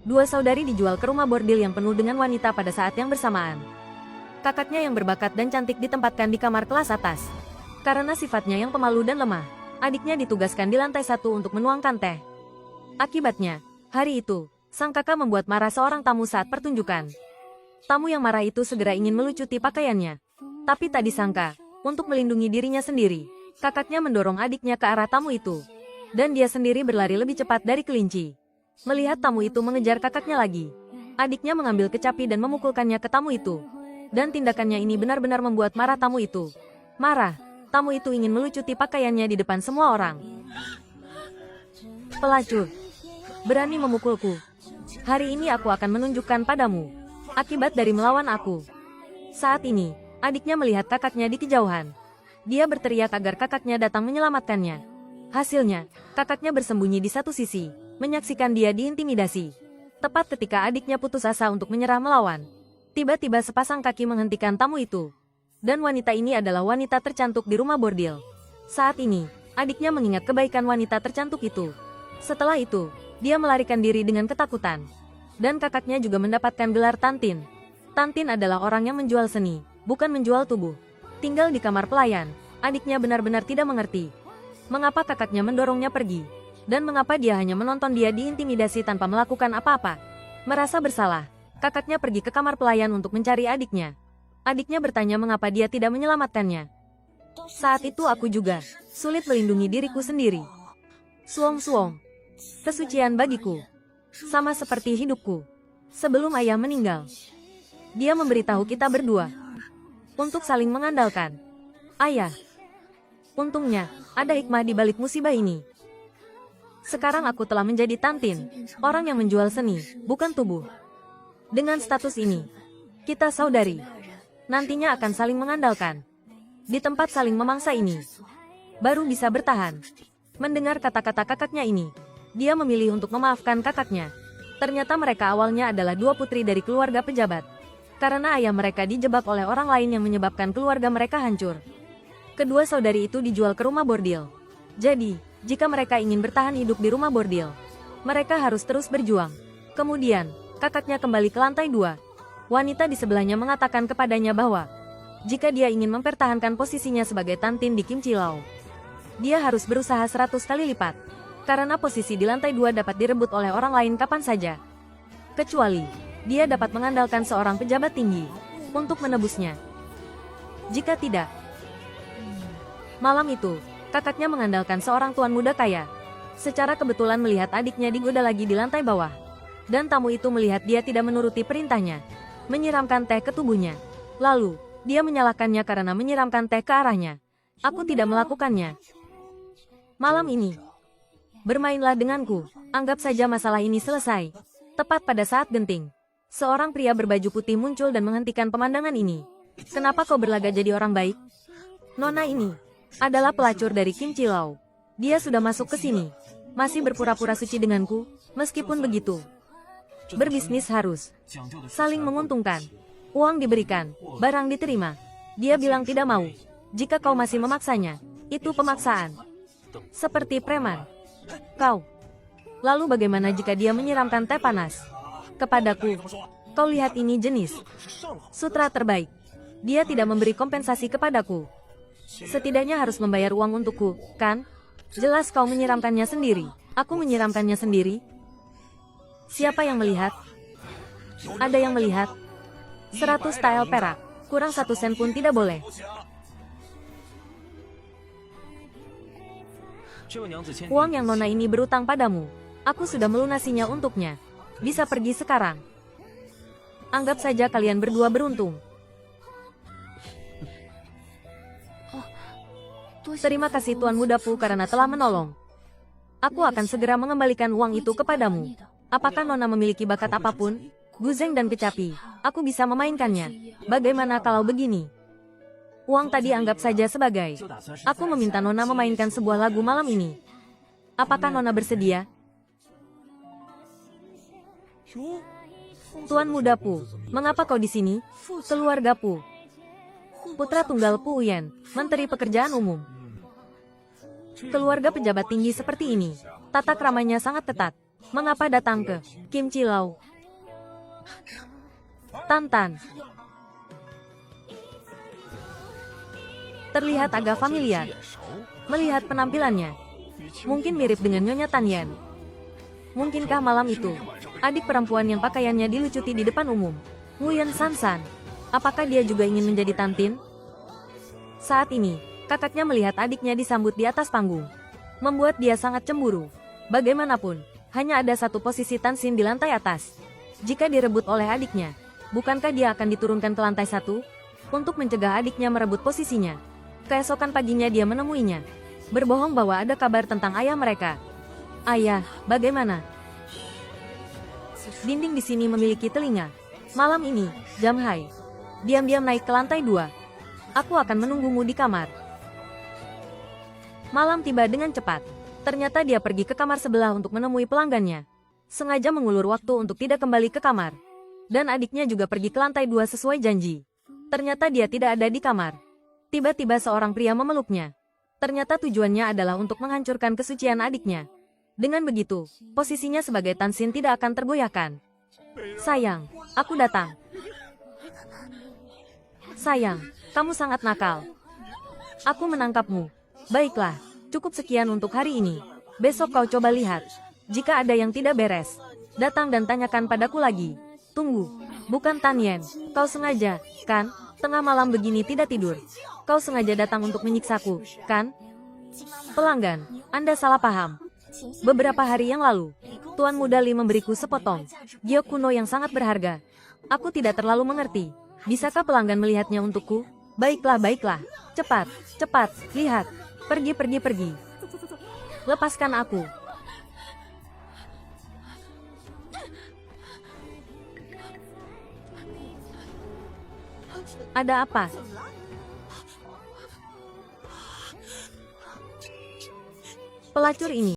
Dua saudari dijual ke rumah bordil yang penuh dengan wanita pada saat yang bersamaan. Kakaknya yang berbakat dan cantik ditempatkan di kamar kelas atas. Karena sifatnya yang pemalu dan lemah, adiknya ditugaskan di lantai 1 untuk menuangkan teh. Akibatnya, hari itu, sang kakak membuat marah seorang tamu saat pertunjukan. Tamu yang marah itu segera ingin melucuti pakaiannya. Tapi tak disangka, untuk melindungi dirinya sendiri, kakaknya mendorong adiknya ke arah tamu itu. Dan dia sendiri berlari lebih cepat dari kelinci. Melihat tamu itu mengejar kakaknya lagi, adiknya mengambil kecapi dan memukulkannya ke tamu itu. Dan tindakannya ini benar-benar membuat marah tamu itu. Marah, tamu itu ingin melucuti pakaiannya di depan semua orang. Pelacur, berani memukulku. Hari ini aku akan menunjukkan padamu akibat dari melawan aku. Saat ini, adiknya melihat kakaknya di kejauhan. Dia berteriak agar kakaknya datang menyelamatkannya. Hasilnya, kakaknya bersembunyi di satu sisi, menyaksikan dia diintimidasi. Tepat ketika adiknya putus asa untuk menyerah melawan, tiba-tiba sepasang kaki menghentikan tamu itu. Dan wanita ini adalah wanita tercantik di rumah bordil. Saat ini, adiknya mengingat kebaikan wanita tercantik itu. Setelah itu, dia melarikan diri dengan ketakutan. Dan kakaknya juga mendapatkan gelar Tantin. Tantin adalah orang yang menjual seni, bukan menjual tubuh. Tinggal di kamar pelayan, adiknya benar-benar tidak mengerti mengapa kakaknya mendorongnya pergi, dan mengapa dia hanya menonton dia diintimidasi tanpa melakukan apa-apa. Merasa bersalah, kakaknya pergi ke kamar pelayan untuk mencari adiknya. Adiknya bertanya mengapa dia tidak menyelamatkannya. Saat itu aku juga sulit melindungi diriku sendiri. Suong-suong, kesucian bagiku, sama seperti hidupku sebelum ayah meninggal. Dia memberitahu kita berdua untuk saling mengandalkan. Ayah, untungnya ada hikmah di balik musibah ini. Sekarang aku telah menjadi Tantin, orang yang menjual seni, bukan tubuh. Dengan status ini, kita saudari. Nantinya akan saling mengandalkan. Di tempat saling memangsa ini, baru bisa bertahan. Mendengar kata-kata kakaknya ini, dia memilih untuk memaafkan kakaknya. Ternyata mereka awalnya adalah dua putri dari keluarga pejabat. Karena ayah mereka dijebak oleh orang lain yang menyebabkan keluarga mereka hancur. Kedua saudari itu dijual ke rumah bordil. Jadi, jika mereka ingin bertahan hidup di rumah bordil, mereka harus terus berjuang. Kemudian, kakaknya kembali ke lantai 2. Wanita di sebelahnya mengatakan kepadanya bahwa jika dia ingin mempertahankan posisinya sebagai Tantin di Kim Chi Lao, dia harus berusaha 100 kali lipat. Karena posisi di lantai 2 dapat direbut oleh orang lain kapan saja. Kecuali, dia dapat mengandalkan seorang pejabat tinggi untuk menebusnya. Jika tidak, malam itu, kakaknya mengandalkan seorang tuan muda kaya. Secara kebetulan melihat adiknya digoda lagi di lantai bawah. Dan tamu itu melihat dia tidak menuruti perintahnya, menyiramkan teh ke tubuhnya. Lalu, dia menyalahkannya karena menyiramkan teh ke arahnya. Aku tidak melakukannya. Malam ini, bermainlah denganku, anggap saja masalah ini selesai. Tepat pada saat genting, seorang pria berbaju putih muncul dan menghentikan pemandangan ini. Kenapa kau berlagak jadi orang baik? Nona ini adalah pelacur dari Kim Chi Lao. Dia sudah masuk ke sini, masih berpura-pura suci denganku. Meskipun begitu, berbisnis harus saling menguntungkan. Uang diberikan, barang diterima. Dia bilang tidak mau. Jika kau masih memaksanya, itu pemaksaan. Seperti preman. Kau. Lalu bagaimana jika dia menyiramkan teh panas kepadaku? Kau lihat ini jenis sutra terbaik. Dia tidak memberi kompensasi kepadaku. Setidaknya harus membayar uang untukku, kan? Jelas kau menyiramkannya sendiri. Aku menyiramkannya sendiri. Siapa yang melihat? Ada yang melihat? 100 tael perak. Kurang 1 sen pun tidak boleh. Uang yang nona ini berutang padamu. Aku sudah melunasinya untuknya. Bisa pergi sekarang. Anggap saja kalian berdua beruntung. Terima kasih Tuan Muda Pu karena telah menolong. Aku akan segera mengembalikan uang itu kepadamu. Apakah Nona memiliki bakat apapun? Guzeng dan kecapi, aku bisa memainkannya. Bagaimana kalau begini? Uang tadi anggap saja sebagai. Aku meminta Nona memainkan sebuah lagu malam ini. Apakah Nona bersedia? Tuan Muda Pu, mengapa kau di sini? Keluarga Pu. Putra tunggal Pu Uyen, Menteri Pekerjaan Umum. Keluarga pejabat tinggi seperti ini, tata keramanya sangat ketat. Mengapa datang ke Kim Chilau? Tantan. Terlihat agak familiar. Melihat penampilannya, mungkin mirip dengan Nyonya Tanyan. Mungkinkah malam itu, adik perempuan yang pakaiannya dilucuti di depan umum, Nguyen Sansan, apakah dia juga ingin menjadi Tantin? Saat ini, kakaknya melihat adiknya disambut di atas panggung, membuat dia sangat cemburu. Bagaimanapun, hanya ada satu posisi Tansin di lantai atas. Jika direbut oleh adiknya, bukankah dia akan diturunkan ke lantai 1? Untuk mencegah adiknya merebut posisinya. Keesokan paginya dia menemuinya, berbohong bahwa ada kabar tentang ayah mereka. Ayah, bagaimana? Dinding di sini memiliki telinga. Malam ini, Jamhai, diam-diam naik ke lantai 2. Aku akan menunggumu di kamar. Malam tiba dengan cepat. Ternyata dia pergi ke kamar sebelah untuk menemui pelanggannya. Sengaja mengulur waktu untuk tidak kembali ke kamar. Dan adiknya juga pergi ke lantai 2 sesuai janji. Ternyata dia tidak ada di kamar. Tiba-tiba seorang pria memeluknya. Ternyata tujuannya adalah untuk menghancurkan kesucian adiknya. Dengan begitu, posisinya sebagai Tansin tidak akan tergoyahkan. Sayang, aku datang. Sayang, kamu sangat nakal. Aku menangkapmu. Baiklah, cukup sekian untuk hari ini. Besok kau coba lihat. Jika ada yang tidak beres, datang dan tanyakan padaku lagi. Tunggu, bukan Tanyan, kau sengaja, kan? Tengah malam begini tidak tidur. Kau sengaja datang untuk menyiksaku, kan? Pelanggan, Anda salah paham. Beberapa hari yang lalu, Tuan Muda Li memberiku sepotong giok kuno yang sangat berharga. Aku tidak terlalu mengerti. Bisakah pelanggan melihatnya untukku? Baiklah, baiklah. Cepat, cepat, lihat. Pergi, pergi, pergi. Lepaskan aku. Ada apa? Pelacur ini